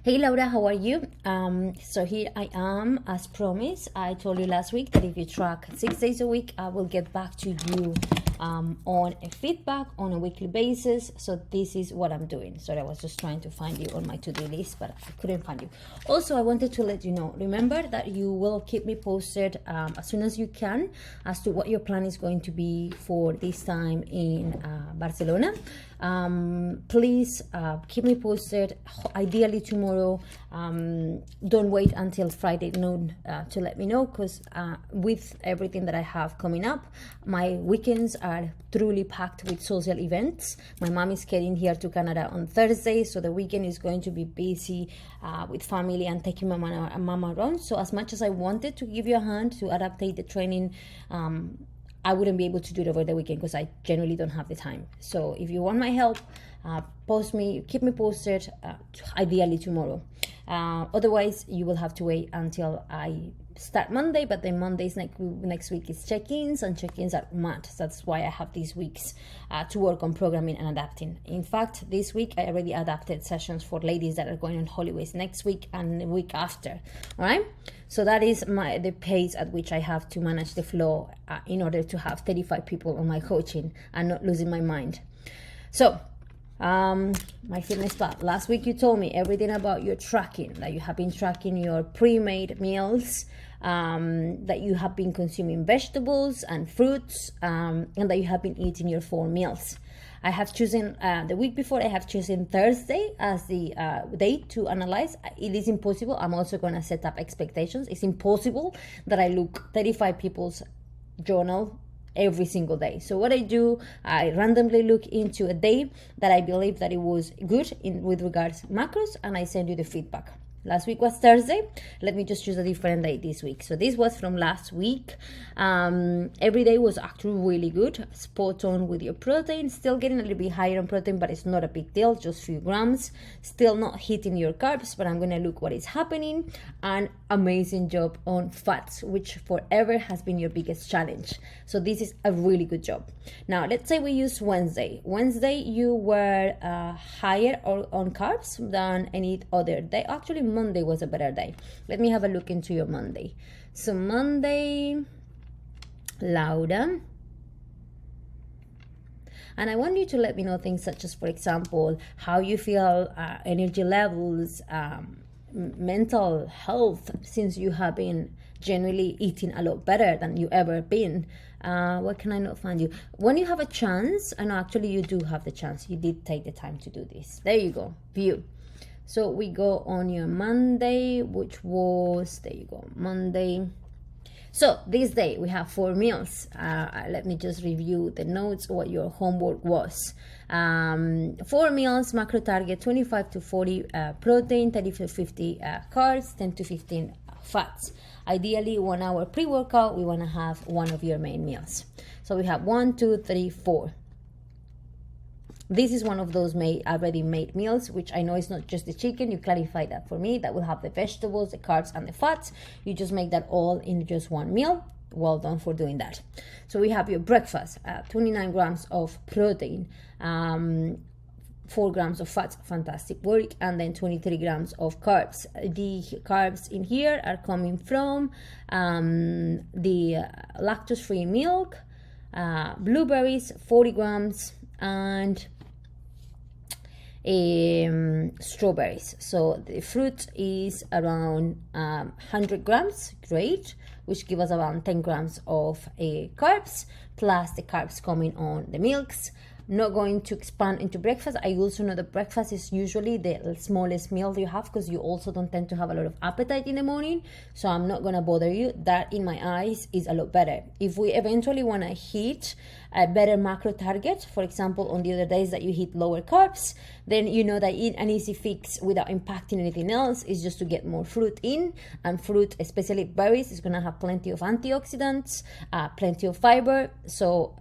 Hey Laura, how are you? So here I am, as promised. I told you last week that if you track 6 days a week, I will get back to you on a feedback on a weekly basis. So this is what I'm doing. Sorry, I was just trying to find you on my to-do list, but I couldn't find you. Also, I wanted to let you know, remember that you will keep me posted as soon as you can as to what your plan is going to be for this time in Barcelona. Please keep me posted, ideally tomorrow. Don't wait until Friday noon to let me know, because with everything that I have coming up, my weekends are truly packed with social events. My mom is getting here to Canada on Thursday, so the weekend is going to be busy with family and taking my mama around. So as much as I wanted to give you a hand to adaptate the training, I wouldn't be able to do it over the weekend because I generally don't have the time. So if you want my help, keep me posted, ideally tomorrow. Otherwise, you will have to wait until I start Monday, but then Mondays next week is check-ins, and check-ins are mad. So that's why I have these weeks to work on programming and adapting. In fact, this week I already adapted sessions for ladies that are going on holidays next week and the week after. All right, so that is the pace at which I have to manage the flow in order to have 35 people on my coaching and not losing my mind. So my fitness plan. Last week you told me everything about your tracking, that you have been tracking your pre-made meals, that you have been consuming vegetables and fruits, and that you have been eating your 4 meals. I have chosen the week before, I have chosen Thursday as the date to analyze. It is impossible. I'm also going to set up expectations. It's impossible that I look 35 people's journal every single day. So what I do, I randomly look into a day that I believe that it was good with regards to macros, and I send you the feedback. Last week was Thursday. Let me just choose a different day this week. So this was from last week. Every day was actually really good. Spot on with your protein. Still getting a little bit higher on protein, but it's not a big deal. Just a few grams. Still not hitting your carbs, but I'm going to look what is happening. And amazing job on fats, which forever has been your biggest challenge. So this is a really good job. Now, let's say we use Wednesday. Wednesday, you were higher on carbs than any other day. Actually, Monday was a better day. Let me have a look into your Monday. So Monday, Laura, and I want you to let me know things such as, for example, how you feel, energy levels, mental health, since you have been generally eating a lot better than you ever been. Why can I not find you? When you have a chance, and actually you do have the chance, you did take the time to do this. There you go, view. So we go on your Monday, which was, there you go, Monday. So this day we have 4 meals. Let me just review the notes, what your homework was. 4 meals, macro target 25 to 40 protein, 30 to 50 carbs, 10 to 15 fats. Ideally, 1 hour pre-workout, we want to have one of your main meals. So we have 1, 2, 3, 4. This is one of those already made meals, which I know is not just the chicken. You clarify that for me. That will have the vegetables, the carbs, and the fats. You just make that all in just one meal. Well done for doing that. So we have your breakfast, 29 grams of protein, 4 grams of fats, fantastic work, and then 23 grams of carbs. The carbs in here are coming from the lactose-free milk, blueberries, 40 grams, and strawberries. So the fruit is around 100 grams, great, which give us around 10 grams of carbs, plus the carbs coming on the milks. Not going to expand into breakfast. I also know that breakfast is usually the smallest meal you have, because you also don't tend to have a lot of appetite in the morning. So I'm not going to bother you. That, in my eyes, is a lot better. If we eventually want to hit a better macro target, for example, on the other days that you hit lower carbs, then you know that an easy fix without impacting anything else is just to get more fruit in. And fruit, especially berries, is going to have plenty of antioxidants, plenty of fiber. So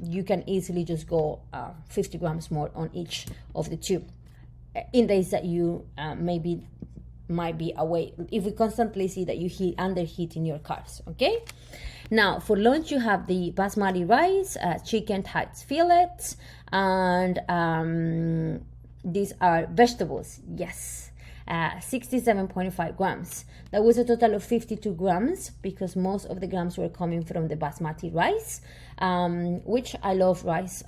you can easily just go 50 grams more on each of the 2 in days that you might be away, if we constantly see that you underheating your carbs. Okay, now for lunch you have the basmati rice, chicken thighs fillets, and these are vegetables. Yes, 67.5 grams. That was a total of 52 grams because most of the grams were coming from the basmati rice, which I love rice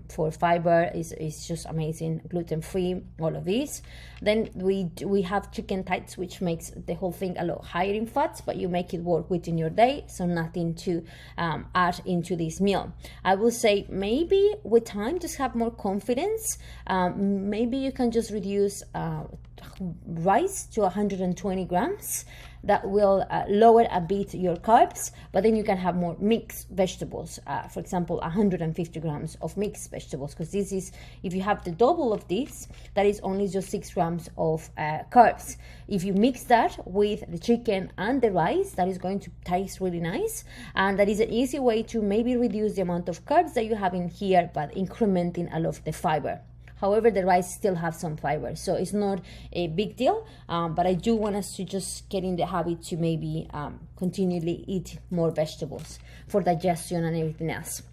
for fiber. Is just amazing, gluten-free, all of these. Then we have chicken thighs, which makes the whole thing a lot higher in fats, but you make it work within your day, so nothing to add into this meal. I will say maybe with time, just have more confidence. Maybe you can just reduce rice to 120 grams. That will lower a bit your carbs, but then you can have more mixed vegetables. For example, 150 grams of mixed vegetables, because this is, if you have the double of this, that is only just 6 grams of carbs. If you mix that with the chicken and the rice, that is going to taste really nice, and that is an easy way to maybe reduce the amount of carbs that you have in here, but incrementing a lot of the fiber. However, the rice still have some fiber, so it's not a big deal, but I do want us to just get in the habit to maybe continually eat more vegetables for digestion and everything else.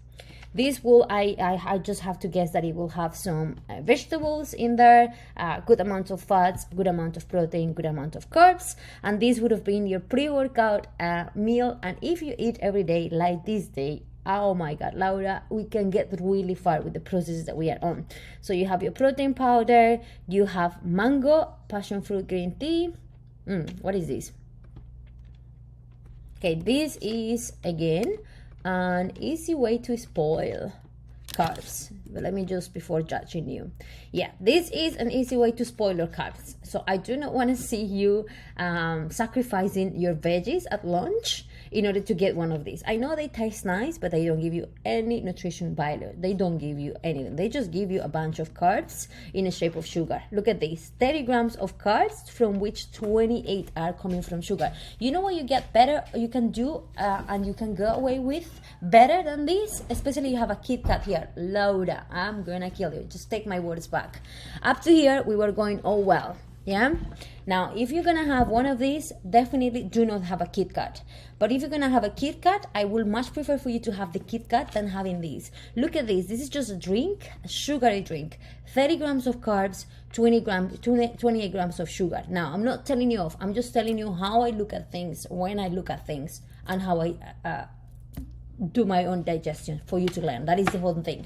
This will, I just have to guess that it will have some vegetables in there, good amount of fats, good amount of protein, good amount of carbs, and this would have been your pre-workout meal. And if you eat every day like this day, oh my God, Laura, we can get really far with the processes that we are on. So you have your protein powder, you have mango, passion fruit green tea. What is this? Okay, this is again an easy way to spoil carbs. But let me just, before judging you, yeah, this is an easy way to spoil your carbs. So I do not want to see you sacrificing your veggies at lunch in order to get one of these. I know they taste nice, but they don't give you any nutrition value. They don't give you anything. They just give you a bunch of carbs in the shape of sugar. Look at this, 30 grams of carbs, from which 28 are coming from sugar. You know what you get better, you can do, and you can go away with better than this, especially you have a Kit Kat here. Laura, I'm gonna kill you. Just take my words back. Up to here, we were going all well. Yeah. Now, if you're gonna have one of these, definitely do not have a Kit Kat. But if you're gonna have a Kit Kat, I will much prefer for you to have the Kit Kat than having these. Look at this. This is just a drink, a sugary drink. 30 grams of carbs, 28 grams of sugar. Now, I'm not telling you off. I'm just telling you how I look at things, when I look at things, and how I do my own digestion for you to learn. That is the whole thing.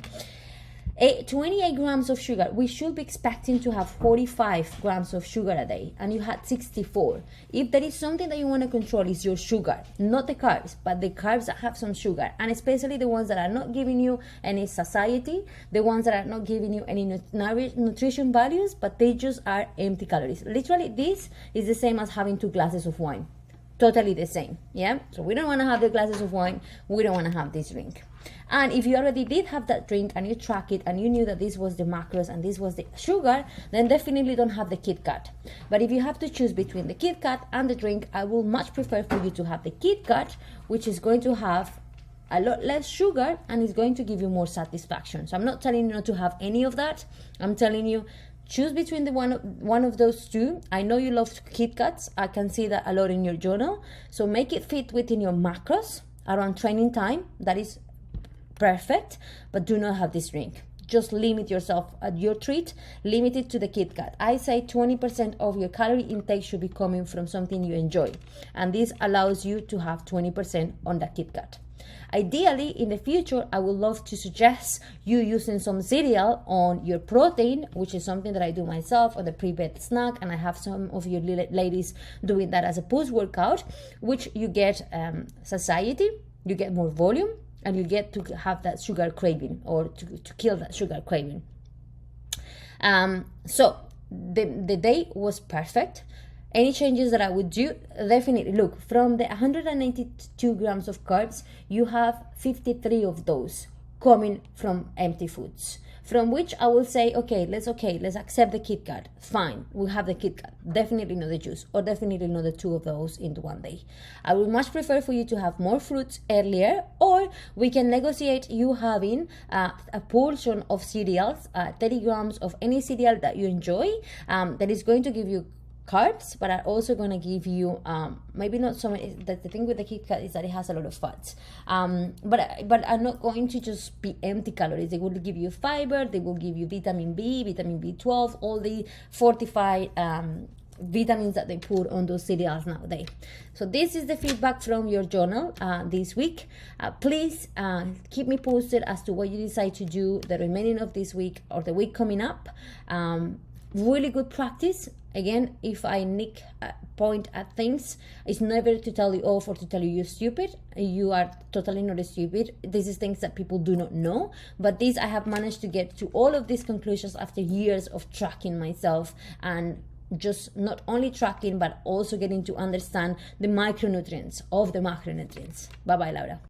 28 grams of sugar. We should be expecting to have 45 grams of sugar a day, and you had 64. If there is something that you want to control, is your sugar, not the carbs, but the carbs that have some sugar, and especially the ones that are not giving you any satiety, the ones that are not giving you any nutrition values, but they just are empty calories. Literally, this is the same as having 2 glasses of wine. Totally the same. Yeah, so we don't want to have the glasses of wine, we don't want to have this drink. And if you already did have that drink and you track it and you knew that this was the macros and this was the sugar, then definitely don't have the Kit Kat. But if you have to choose between the Kit Kat and the drink, I will much prefer for you to have the Kit Kat, which is going to have a lot less sugar and is going to give you more satisfaction. So I'm not telling you not to have any of that. I'm telling you, choose between the one of those two. I know you love Kit Kats. I can see that a lot in your journal. So make it fit within your macros around training time. That is perfect, but do not have this drink. Just limit yourself at your treat, limit it to the Kit Kat. I say 20% of your calorie intake should be coming from something you enjoy, and this allows you to have 20% on the Kit Kat. Ideally, in the future, I would love to suggest you using some cereal on your protein, which is something that I do myself on the pre-bed snack, and I have some of you ladies doing that as a post-workout, which you get satiety, you get more volume, and you get to have that sugar craving, or to kill that sugar craving. So the day was perfect. Any changes that I would do, definitely look, from the 182 grams of carbs, you have 53 of those coming from empty foods, from which I will say, okay, let's accept the Kit Kat. Fine, we have the Kit Kat. Definitely not the juice, or definitely not the 2 of those into one day. I would much prefer for you to have more fruits earlier, or we can negotiate you having a portion of cereals, 30 grams of any cereal that you enjoy, that is going to give you carbs, but are also going to give you maybe not so many. The thing with the Kit Kat is that it has a lot of fats, but are not going to just be empty calories. They will give you fiber, they will give you vitamin B, vitamin B12, all the fortified vitamins that they put on those cereals nowadays. So this is the feedback from your journal this week. Please keep me posted as to what you decide to do the remaining of this week or the week coming up. Really good practice. Again, if I nick point at things, it's never to tell you off or to tell you you're stupid. You are totally not stupid. This is things that people do not know. But this, I have managed to get to all of these conclusions after years of tracking myself, and just not only tracking, but also getting to understand the micronutrients of the macronutrients. Bye-bye, Laura.